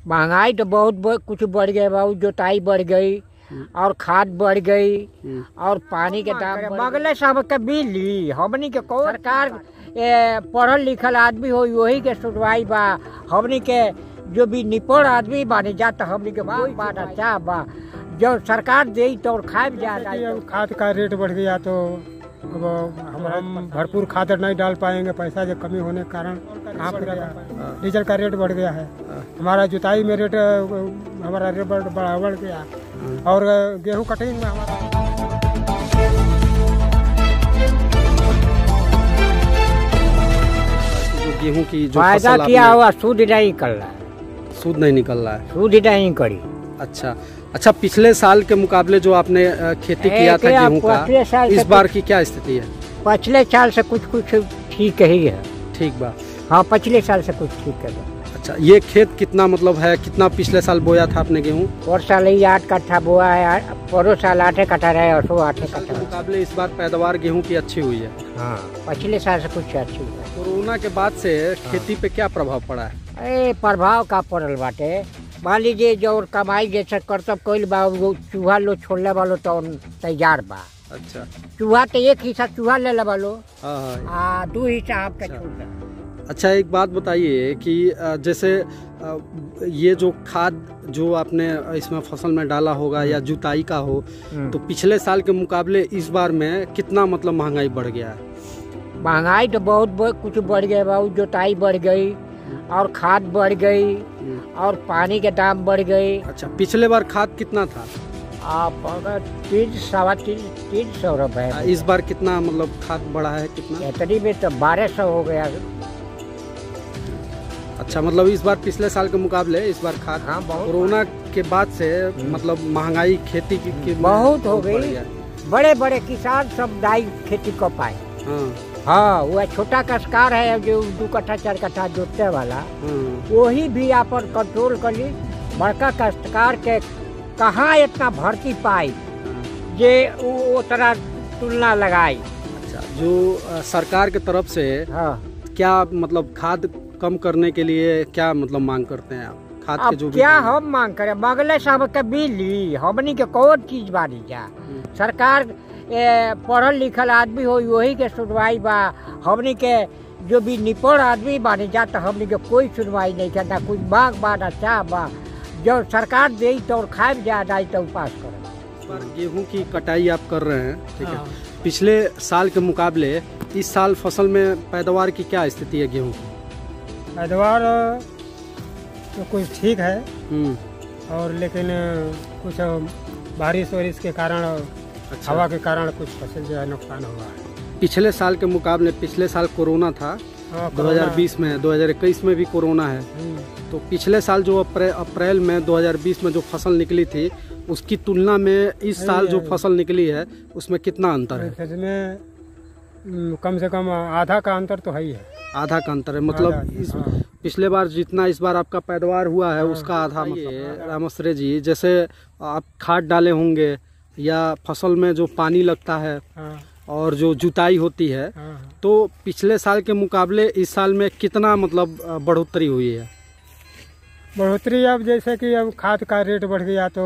महंगाई तो कुछ बढ़ गया बाबू, जोताई बढ़ गई और खाद बढ़ गई और पानी के दाम बगले सब के बिजली हमनी के कौन सरकार पढ़ल लिखल आदमी हो वही के सुनवाई बा। हमनी के जो भी निपुण आदमी बानी जाता हमनी के बात अच्छा बा, जो सरकार दे तो खाए जा। खाद का रेट बढ़ गया तो अब हम भरपूर खाद नहीं डाल पाएंगे, पैसा जो कमी होने के कारण कहाँ पूरा डीजल का रेट बढ़ गया है। हमारा जुताई में रेट हमारा रेट बढ़ गया और गेहूं कटिंग में हमारा गेहूं की जो फायदा किया हुआ सूद नहीं निकल रहा है, सूद नहीं निकल रहा है, सूद नहीं करी। अच्छा, पिछले साल के मुकाबले जो आपने खेती किया था गेहूं का, इस बार की क्या स्थिति है? पिछले साल से कुछ ठीक ही है। ठीक बा। हाँ, पिछले साल से कुछ ठीक है। अच्छा, ये खेत कितना मतलब है, कितना पिछले साल बोया था आपने गेहूं? और साल ही 8 कट्ठा बोया है, परो साल 8 कट्ठा रहे और 8 कट्ठा मुकाबले इस बार पैदावार गेहूं की अच्छी हुई है। हाँ, पिछले साल से कुछ अच्छी हुई है। कोरोना के बाद से खेती पे क्या प्रभाव पड़ा है? प्रभाव का पड़ल बाटे, मान लीजिए जो कमाई जैसे करतब कोई चूहा लो छोड़ने वालों तो तैयार बा। अच्छा, चूहा तो एक हिस्सा चूहा ले वालो, 2 हिस्सा आपका छोड़। अच्छा, एक बात बताइए कि जैसे ये जो खाद जो आपने इसमें फसल में डाला होगा या जुताई का हो, तो पिछले साल के मुकाबले इस बार में कितना मतलब महंगाई बढ़ गया है? महंगाई तो बहुत कुछ बढ़ गया बाबू, जोताई बढ़ गई और खाद बढ़ गई और पानी के दाम बढ़ गए। अच्छा, पिछले बार खाद कितना था? आप अगर 300 रुपए। इस बार कितना मतलब खाद बढ़ा है, कितना? इतनी में तो 1200 हो गया। अच्छा, मतलब इस बार पिछले साल के मुकाबले इस बार खाद कोरोना के बाद से मतलब महंगाई खेती की बहुत हो गई। बड़े बड़े किसान सब दाई खेती कर पाए। हाँ, वह छोटा काश्तकार है जो 2 कट्ठा 4 कट्ठा जोतने वाला, वही भी अपन कंट्रोल कर ली। बड़का काश्तकार के कहाँ इतना भर्ती पाई जे वो तरह तुलना लगाई। अच्छा, जो सरकार के तरफ से क्या मतलब खाद कम करने के लिए क्या मतलब मांग करते हैं आप? खाद के जो क्या हम मांग करें, बगले सब के बिजली हमनी के कौन चीज बानी जा। सरकार पढ़ल लिखल आदमी हो वही के सुनवाई बा। हमनी के जो भी निपुण आदमी बानी जाता हमनी के कोई सुनवाई नहीं करता, कुछ मांग बा ना चाह बा, जो सरकार दे तो खाए जा तो उपास करें। पर गेहूं की कटाई आप कर रहे हैं, ठीक है। पिछले साल के मुकाबले इस साल फसल में पैदावार की क्या स्थिति है गेहूं की? पैदावार तो कुछ ठीक है और लेकिन कुछ बारिश वारिश के कारण, हवा के कारण कुछ फसल जो है नुकसान हुआ है। पिछले साल के मुकाबले पिछले साल कोरोना था, 2020 में, 2021 में भी कोरोना है, तो पिछले साल जो अप्रैल में 2020 में जो फसल निकली थी उसकी तुलना में इस साल जो फसल निकली है उसमें कितना अंतर है? इसमें कम से कम आधा का अंतर तो है ही है। आधा का अंतर है, मतलब पिछले बार जितना इस बार आपका पैदावार हुआ है उसका आधा। मतलब रामाश्रय जी, जैसे आप खाद डाले होंगे या फसल में जो पानी लगता है और जो जुताई होती है, तो पिछले साल के मुकाबले इस साल में कितना मतलब बढ़ोतरी हुई है? बढ़ोतरी अब जैसे कि अब खाद का रेट बढ़ गया तो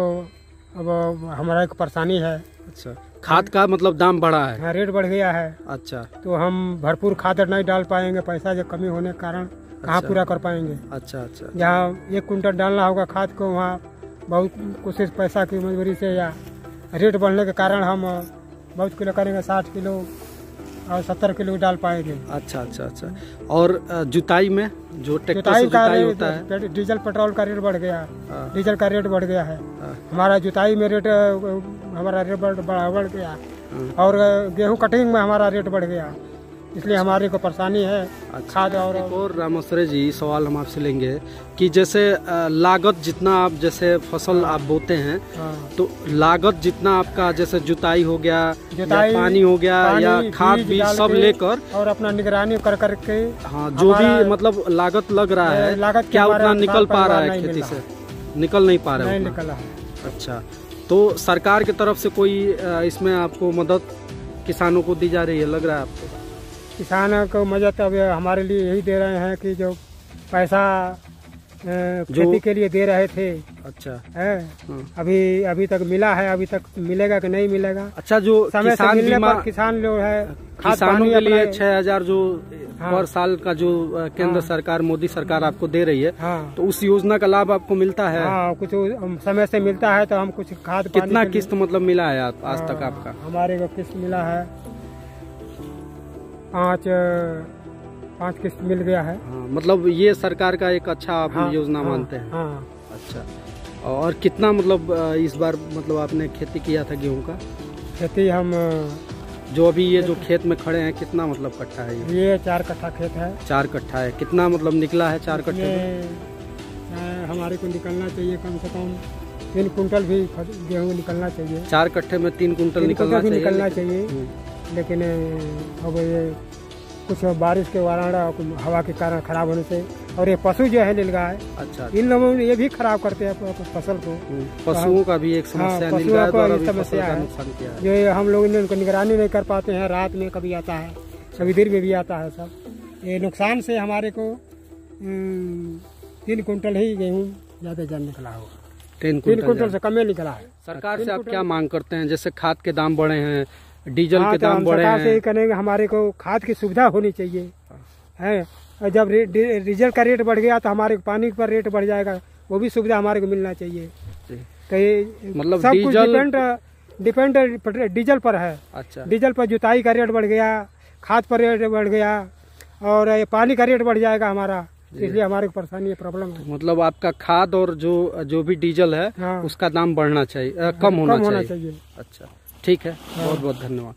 अब हमारा एक परेशानी है। अच्छा, खाद का मतलब दाम बढ़ा है? हाँ, रेट बढ़ गया है। अच्छा, तो हम भरपूर खाद नहीं डाल पाएंगे, पैसा जो कमी होने के कारण कहाँ पूरा कर पाएंगे। अच्छा, जहाँ 1 कुंटल डालना होगा खाद को, वहाँ बहुत कोशिश पैसा की मजबूरी से या रेट बढ़ने के कारण हम बहुत किलो करेंगे, 60 किलो और 70 किलो डाल पाएंगे। अच्छा। और जुताई में जो ट्रैक्टर से जुताई होता है, डीजल पेट्रोल का रेट बढ़ गया, डीजल का रेट बढ़ गया है। हमारा जुताई में रेट हमारा रेट बढ़ गया और गेहूं कटिंग में हमारा रेट बढ़ गया, इसलिए हमारे को परेशानी है। खाद और रामाश्रय जी, सवाल हम आपसे लेंगे कि जैसे लागत जितना आप जैसे फसल आप बोते हैं, तो लागत जितना आपका जैसे जुताई हो गया या पानी हो गया या खाद बीज सब लेकर और अपना निगरानी कर करके, हाँ, जो भी मतलब लागत लग रहा है, लागत क्या उतना निकल पा रहा है खेती से? निकल नहीं पा रहा है, नहीं निकला है। अच्छा, तो सरकार की तरफ से कोई इसमें आपको मदद किसानों को दी जा रही है, लग रहा है आपको? किसानों को मदद अब हमारे लिए यही दे रहे हैं कि जो पैसा खेती के लिए दे रहे थे। अच्छा है अभी तक मिला है, अभी तक मिलेगा कि नहीं मिलेगा। अच्छा, जो समय से किसान मिलने बीमा पर किसान लोग है किसानों के लिए 6,000 जो हाँ। पर साल का जो केंद्र सरकार मोदी सरकार आपको दे रही है, हाँ। तो उस योजना का लाभ आपको मिलता है? हाँ, कुछ समय से मिलता है, तो हम कुछ खाद पानी कितना किस्त मतलब मिला है आज तक आपका? हमारे को किस्त मिला है 5 किस्त मिल गया है। हाँ, मतलब ये सरकार का एक अच्छा आप हाँ, योजना हाँ, मानते हैं? हाँ। अच्छा, और कितना मतलब इस बार मतलब आपने खेती किया था गेहूं का? खेती हम जो अभी ये जो खेत में खड़े हैं, कितना मतलब कट्ठा है ये 4 कट्ठा खेत है। 4 कट्ठा है। कितना मतलब निकला है 4 कट्ठे में? हमारे को निकलना चाहिए कम से कम 3 कुंटल भी गेहूँ निकलना चाहिए। 4 कट्ठे में 3 कुंटल निकलना चाहिए। लेकिन अब ये कुछ बारिश के कारण, हवा के कारण खराब होने से, और ये पशु जो है नीलगाय, अच्छा, इन लोगों ने ये भी खराब करते हैं फसल को। पशुओं का भी एक समस्या, नीलगाय द्वारा भी समस्या का है। नुकसान किया है। जो हम लोग इनको निगरानी नहीं कर पाते हैं, रात में कभी आता है, कभी दिन में भी आता है। सब ये नुकसान से हमारे को 3 कुंटल ही गेहूँ ज्यादा निकला होगा। 3 कुंटल से कम ही निकला है। सरकार से आप क्या मांग करते हैं? जैसे खाद के दाम बढ़े हैं, डीजल के दाम बढ़े हैं, से करेंगे, हमारे को खाद की सुविधा होनी चाहिए है। और जब डीजल का रेट बढ़ गया तो हमारे पानी पर रेट बढ़ जाएगा, वो भी सुविधा हमारे को मिलना चाहिए। तो ये मतलब सब कुछ डिपेंड डीजल पर है। अच्छा, डीजल पर जुताई का रेट बढ़ गया, खाद पर रेट बढ़ गया, और ये पानी का रेट बढ़ जाएगा हमारा, इसलिए हमारे को परेशानी प्रॉब्लम है। मतलब आपका खाद और जो भी डीजल है, हाँ। उसका दाम बढ़ना चाहिए, कम होना चाहिए। चाहिए। अच्छा, ठीक है, बहुत बहुत धन्यवाद।